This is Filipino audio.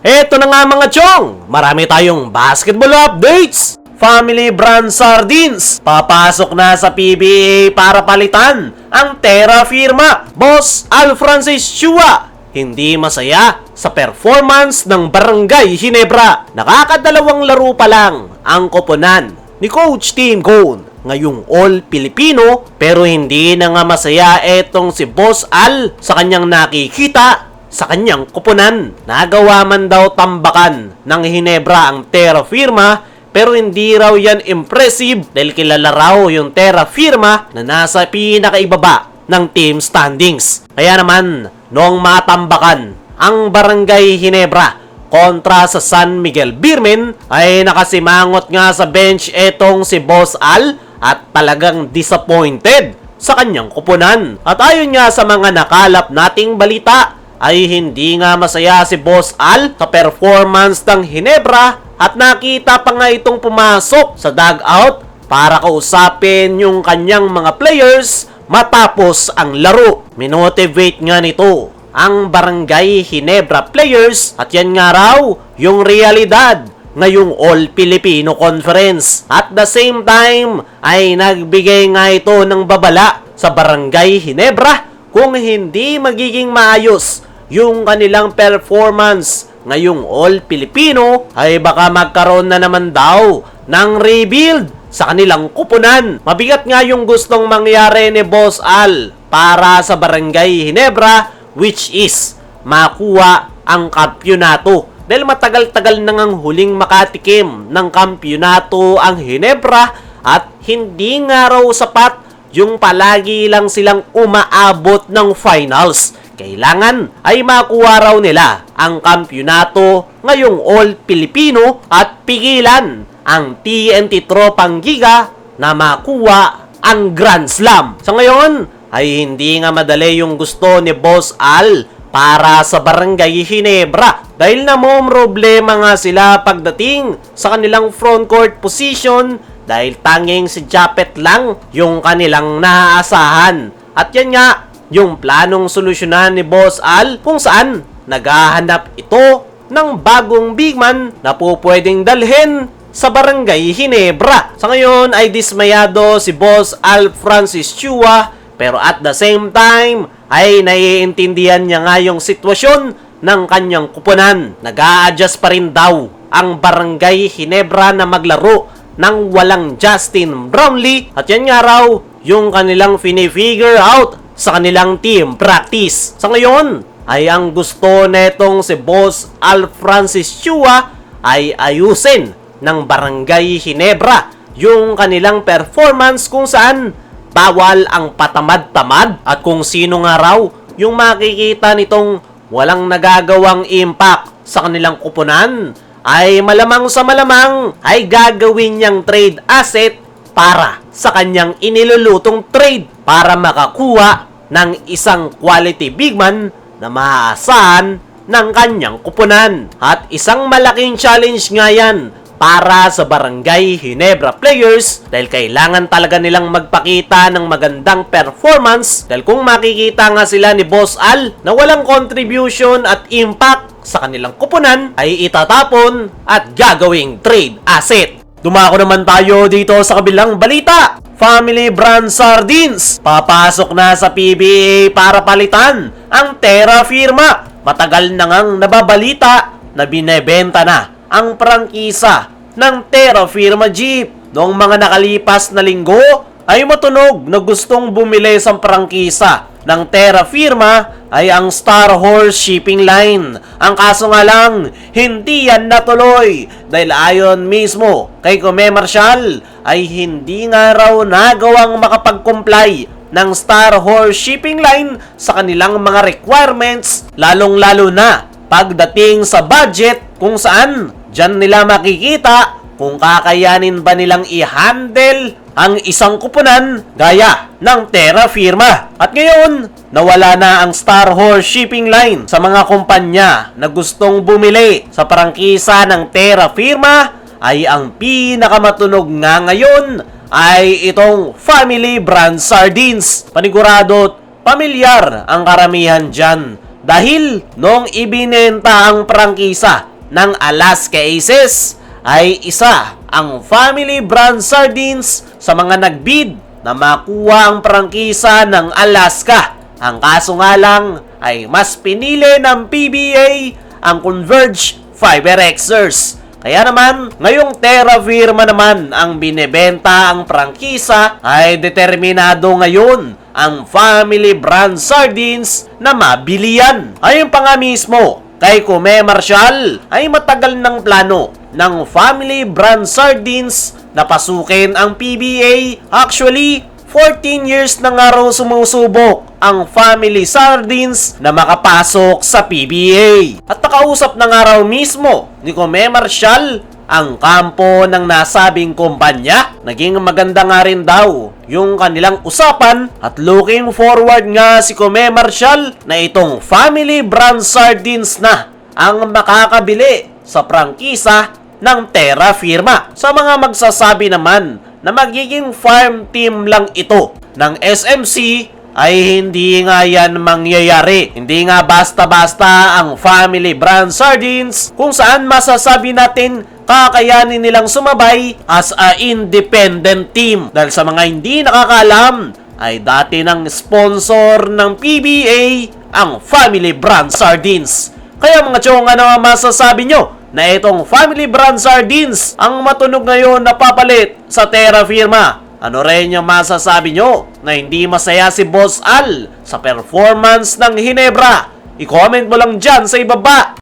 Eto na nga mga chong, marami tayong basketball updates. Family brand sardines, papasok na sa PBA para palitan ang Terra Firma. Boss Al Francis Chua, hindi masaya sa performance ng Barangay Ginebra. Nakakadalawang laro pa lang ang koponan ni Coach Tim Cone ngayong All-Filipino, pero hindi na nga masaya etong si Boss Al sa kanyang nakikita sa kanyang koponan. Nagawa man daw tambakan ng Ginebra ang Terra Firma, pero hindi raw yan impressive dahil kilala raw yung Terra Firma na nasa pinakaibaba ng team standings. Kaya naman, noong matambakan ang Barangay Ginebra kontra sa San Miguel Beermen, ay nakasimangot nga sa bench etong si Boss Al at talagang disappointed sa kanyang koponan. At ayon nga sa mga nakalap nating balita, ay hindi nga masaya si Boss Al sa performance ng Ginebra at nakita pa nga itong pumasok sa dugout para kausapin yung kanyang mga players matapos ang laro. Minotivate nga nito ang Barangay Ginebra players at yan nga raw yung realidad ngayong All-Filipino Conference. At the same time ay nagbigay nga ito ng babala sa Barangay Ginebra kung hindi magiging maayos yung kanilang performance ngayong All-Filipino ay baka magkaroon na naman daw ng rebuild sa kanilang kupunan. Mabigat nga yung gustong mangyari ni Boss Al para sa Barangay Ginebra, which is makuha ang kampyonato. Dahil matagal-tagal na ngang huling makatikim ng kampyonato ang Ginebra at hindi nga raw sapat yung palagi lang silang umaabot ng finals. Kailangan ay makuha raw nila ang kampyonato ngayong All-Filipino at pigilan ang TNT Tropang Giga na makuha ang Grand Slam. Sa ngayon ay hindi nga madali yung gusto ni Boss Al para sa Barangay Ginebra dahil problema nga sila pagdating sa kanilang frontcourt position dahil tanging si Japet lang yung kanilang naaasahan. At yan nga yung planong solusyonan ni Boss Al kung saan naghahanap ito ng bagong bigman na po pwedeng dalhin sa Barangay Ginebra. Sa ngayon ay dismayado si Boss Al Francis Chua, pero at the same time ay naiintindihan niya nga yung sitwasyon ng kanyang kupunan. Nag-a-adjust pa rin daw ang Barangay Ginebra na maglaro ng walang Justin Brownlee at yan nga raw yung kanilang fini-figure out sa kanilang team practice. Sa ngayon ay ang gusto netong si Boss Al Francis Chua ay ayusin ng Barangay Ginebra yung kanilang performance kung saan bawal ang patamad-tamad at kung sino nga raw yung makikita nitong walang nagagawang impact sa kanilang kupunan ay malamang sa malamang ay gagawin niyang trade asset para sa kanyang inilulutong trade para makakuha ng isang quality bigman na maaasahan ng kanyang kupunan. At isang malaking challenge nga yan para sa Barangay Ginebra players dahil kailangan talaga nilang magpakita ng magandang performance dahil kung makikita nga sila ni Boss Al na walang contribution at impact sa kanilang kupunan ay itatapon at gagawing trade asset. Dumako naman tayo dito sa kabilang balita. Family brand sardines, papasok na sa PBA para palitan ang Terra Firma. Matagal na ngang nababalita na binebenta na ang prangkisa ng Terra Firma Jeep. Noong mga nakalipas na linggo ay matunog na gustong bumili sa prangkisa ng Terra Firma ay ang Star Horse Shipping Line. Ang kaso nga lang, hindi yan natuloy dahil ayon mismo kay Kume Marshall ay hindi nga raw nagawang makapag-comply ng Star Horse Shipping Line sa kanilang mga requirements, lalong-lalo na pagdating sa budget kung saan dyan nila makikita kung kakayanin ba nilang i-handle ang isang kupunan gaya ng Terra Firma. At ngayon, nawala na ang Star Horse Shipping Line sa mga kumpanya na gustong bumili sa prangkisa ng Terra Firma ay ang pinakamatunog nga ngayon ay itong Family Brand Sardines. Panigurado, pamilyar ang karamihan dyan dahil nung ibinenta ang prangkisa ng Alaska Aces ay isa ang Family Brand Sardines sa mga nagbid na makuha ang prangkisa ng Alaska. Ang kaso nga lang ay mas pinili ng PBA ang Converge Fiber Xers. Kaya naman, ngayong Terra Firma naman ang binebenta ang prangkisa ay determinado ngayon ang Family Brand Sardines na mabilian. Ayon pa nga mismo kay Kume Marshall ay matagal ng plano ng Family Brand Sardines na pasukin ang PBA. Actually, 14 years na nga raw sumusubok ang Family Sardines na makapasok sa PBA. At nakausap na nga raw mismo ni Kume Marshall ang kampo ng nasabing kumpanya. Naging maganda nga rin daw yung kanilang usapan at looking forward nga si Kume Marshall na itong Family Brand Sardines na ang makakabili sa prangkisa ng Terra Firma. Sa mga magsasabi naman na magiging farm team lang ito ng SMC ay hindi nga yan mangyayari. Hindi nga basta-basta ang Family Brand Sardines kung saan masasabi natin kakayanin nilang sumabay as a independent team. Dahil sa mga hindi nakakaalam, ay dati ng sponsor ng PBA ang Family Brand Sardines. Kaya mga chong, ano ang masasabi nyo na itong Family Brand Sardines ang matunog ngayon na papalit sa Terra Firma? Ano rin yung masasabi nyo na hindi masaya si Boss Al sa performance ng Hinebra? I-comment mo lang dyan sa ibaba.